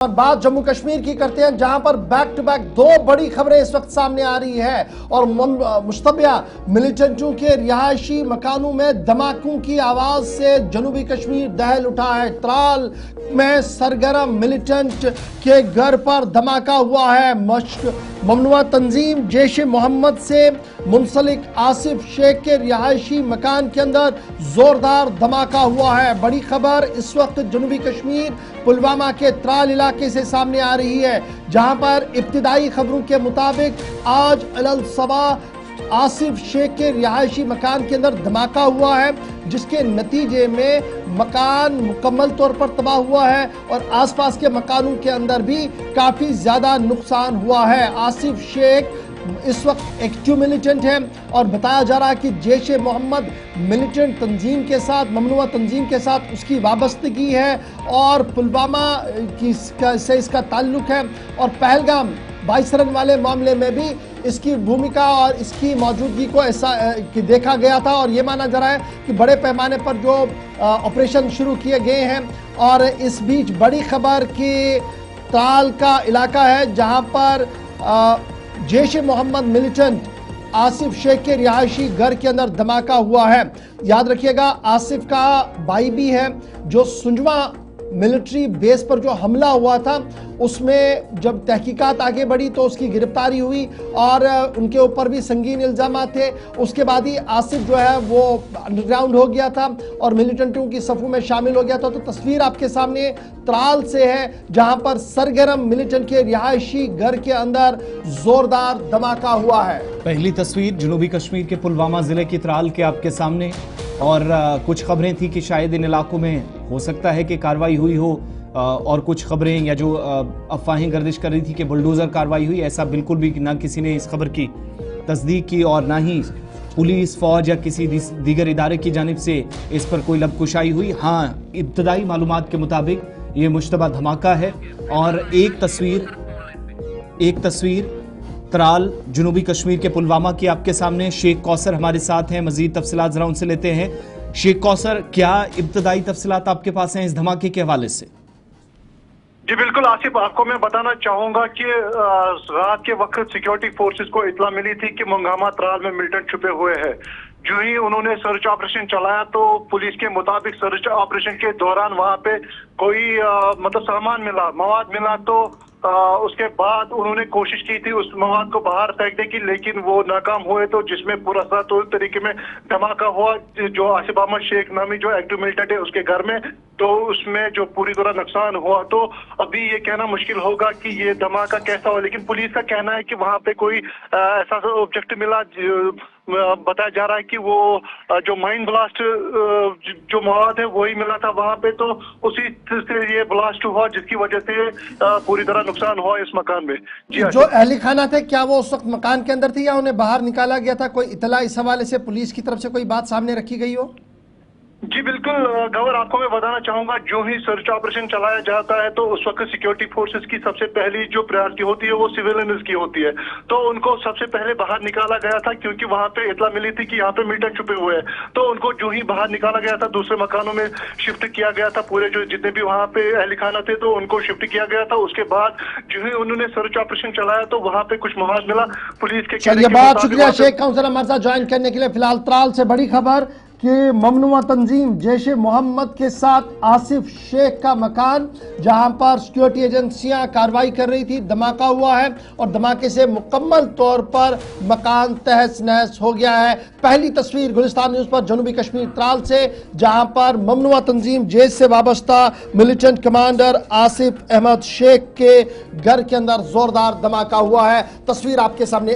और बात जम्मू कश्मीर की करते हैं, जहां पर बैक टू बैक दो बड़ी खबरें इस वक्त सामने आ रही है और मुश्तबिया मिलिटेंटों के रिहायशी मकानों में धमाकों की आवाज से जनूबी कश्मीर दहल उठा है। त्राल में सरगर्म मिलिटेंट के घर पर धमाका हुआ है। ममनुआ तंजीम जैश ए मोहम्मद से मुंसलिक आसिफ शेख के रिहायशी मकान के अंदर जोरदार धमाका हुआ है। बड़ी खबर इस वक्त जनूबी कश्मीर पुलवामा के त्राल इलाके से सामने आ रही है, जहां पर इब्तिदाई खबरों के मुताबिक आज अलल सबा आसिफ शेख के रिहायशी मकान के अंदर धमाका हुआ है, जिसके नतीजे में मकान मुकम्मल तौर पर तबाह हुआ है और आसपास के मकानों के अंदर भी काफी ज्यादा नुकसान हुआ है। आसिफ शेख इस वक्त एक्टिव मिलिटेंट है और बताया जा रहा है कि जैश ए मोहम्मद मिलिटेंट तंजीम के साथ, ममनुआ तंजीम के साथ उसकी वाबस्तगी है और पुलवामा से इसका ताल्लुक है और पहलगाम 22 रन वाले मामले में भी इसकी भूमिका और इसकी मौजूदगी को ऐसा देखा गया था और ये माना जा रहा है कि बड़े पैमाने पर जो ऑपरेशन शुरू किए गए हैं। और इस बीच बड़ी खबर कि त्राल का इलाका है जहां पर जैश ए मोहम्मद मिलिटेंट आसिफ शेख के रिहायशी घर के अंदर धमाका हुआ है। याद रखिएगा, आसिफ का भाई भी है जो सुंजवा मिलिट्री बेस पर जो हमला हुआ था उसमें जब तहकीकात आगे बढ़ी तो उसकी गिरफ्तारी हुई और उनके ऊपर भी संगीन इल्जामात थे। उसके बाद ही आसिफ जो है वो अंडरग्राउंड हो गया था और मिलिटेंटों की सफों में शामिल हो गया था। तो तस्वीर आपके सामने त्राल से है, जहां पर सरगर्म मिलिटेंट के रिहायशी घर के अंदर जोरदार धमाका हुआ है। पहली तस्वीर जनूबी कश्मीर के पुलवामा जिले की त्राल के आपके सामने और कुछ खबरें थी कि शायद इन इलाकों में हो सकता है कि कार्रवाई हुई हो और कुछ खबरें या जो अफवाहें गर्दिश कर रही थी कि बुलडोजर कार्रवाई हुई, ऐसा बिल्कुल भी ना किसी ने इस खबर की तस्दीक की और ना ही पुलिस फौज या किसी दीगर इदारे की जानिब से इस पर कोई लबकुशाई हुई। हाँ, इब्तदाई मालूमात के मुताबिक ये मुश्तबा धमाका है। और एक तस्वीर त्राल जनूबी कश्मीर के पुलवामा की आपके सामने। शेख कौसर हमारे साथ हैं, मजीद तफसीलात जरा उनसे लेते हैं। शेख कौसर, क्या इब्तदाई तफसीलात आपके पास हैं इस धमाके के हवाले से? जी बिल्कुल आसिफ, आपको मैं बताना चाहूंगा कि रात के वक्त सिक्योरिटी फोर्सेस को इतला मिली थी कि मंगामा त्राल में मिलिटेंट छुपे हुए हैं। जो ही उन्होंने सर्च ऑपरेशन चलाया तो पुलिस के मुताबिक सर्च ऑपरेशन के दौरान वहां पे कोई मतलब सामान मिला, मवाद मिला, तो उसके बाद उन्होंने कोशिश की थी उस मवाद को बाहर फेंकने की, लेकिन वो नाकाम हुए। तो जिसमें पूरा तो तरीके में धमाका हुआ जो आसिफ अहमद शेख नामी जो एक्टिव मिलिटेंट है उसके घर में, तो उसमें जो पूरी तरह नुकसान हुआ। तो अभी ये कहना मुश्किल होगा कि ये धमाका कैसा हो, लेकिन पुलिस का कहना है कि वहां पे कोई ऐसा ऑब्जेक्ट मिला, बताया जा रहा है कि वो जो माइन ब्लास्ट जो मवाद है वही मिला था वहां पे, तो उसी से ये ब्लास्ट हुआ जिसकी वजह से पूरी तरह नुकसान हुआ इस मकान में। जी, जो अहली खाना थे क्या वो उस वक्त मकान के अंदर थी या उन्हें बाहर निकाला गया था? कोई इतला इस हवाले से पुलिस की तरफ से कोई बात सामने रखी गई हो? जी बिल्कुल गवर, आपको मैं बताना चाहूंगा, जो ही सर्च ऑपरेशन चलाया जाता है तो उस वक्त सिक्योरिटी फोर्सेस की सबसे पहली जो प्रायोरिटी होती है वो सिविलियंस की होती है। तो उनको सबसे पहले बाहर निकाला गया था क्योंकि वहां पे इतला मिली थी कि यहाँ पे मिलिटेंट छुपे हुए हैं। तो उनको जो ही बाहर निकाला गया था दूसरे मकानों में शिफ्ट किया गया था। पूरे जो जितने भी वहाँ पे अहली खाना थे तो उनको शिफ्ट किया गया था। उसके बाद जो ही उन्होंने सर्च ऑपरेशन चलाया तो वहाँ पे कुछ मवाद मिला पुलिस के। चलिए, बहुत शुक्रिया शेख कौसर हमारे साथ ज्वाइन करने के लिए। फिलहाल त्राल से बड़ी खबर कि ममनुआ तंजीम जैश ए मोहम्मद के साथ आसिफ शेख का मकान, जहां पर सिक्योरिटी एजेंसियां कार्रवाई कर रही थी, धमाका हुआ है और धमाके से मुकम्मल तौर पर मकान तहस नहस हो गया है। पहली तस्वीर गुलिस्तान न्यूज़ पर जनूबी कश्मीर त्राल से, जहां पर ममनुआ तंजीम जैश से वाबस्ता मिलिटेंट कमांडर आसिफ अहमद शेख के घर के अंदर जोरदार धमाका हुआ है। तस्वीर आपके सामने।